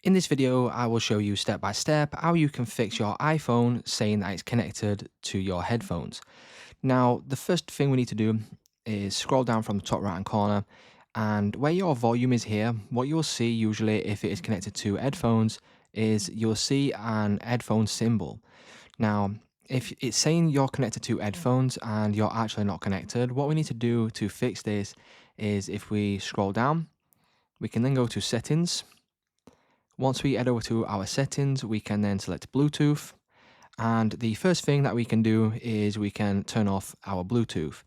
In this video, I will show you step by step how you can fix your iPhone saying that it's connected to your headphones. Now, the first thing we need to do is scroll down from the top right hand corner, and where your volume is here, what you'll see usually if it is connected to headphones is you'll see an headphone symbol. Now, if it's saying you're connected to headphones and you're actually not connected, what we need to do to fix this is if we scroll down, we can then go to settings. Once we head over to our settings, we can then select Bluetooth. And the first thing that we can do is we can turn off our Bluetooth.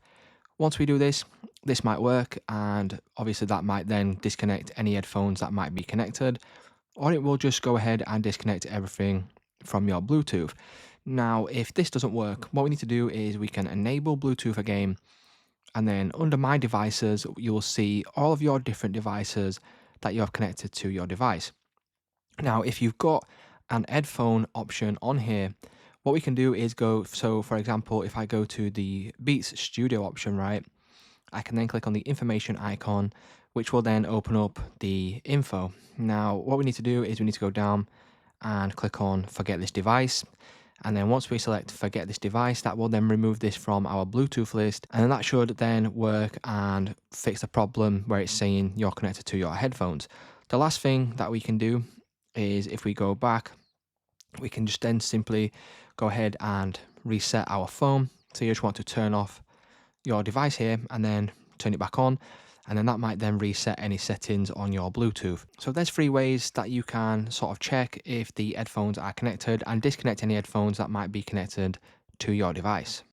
Once we do this, this might work, and obviously that might then disconnect any headphones that might be connected, or it will just go ahead and disconnect everything from your Bluetooth. Now, if this doesn't work, what we need to do is we can enable Bluetooth again, and then under My Devices, you'll see all of your different devices that you have connected to your device. Now, if you've got an headphone option on here, what we can do is go, so for example, if I go to the Beats Studio option, right, I can then click on the information icon, which will then open up the info. Now, what we need to do is we need to go down and click on forget this device. And then once we select forget this device, that will then remove this from our Bluetooth list. And then that should then work and fix the problem where it's saying you're connected to your headphones. The last thing that we can do is if we go back, we can just then simply go ahead and reset our phone. So you just want to turn off your device here and then turn it back on, and then that might then reset any settings on your Bluetooth. So there's 3 ways that you can sort of check if the headphones are connected and disconnect any headphones that might be connected to your device.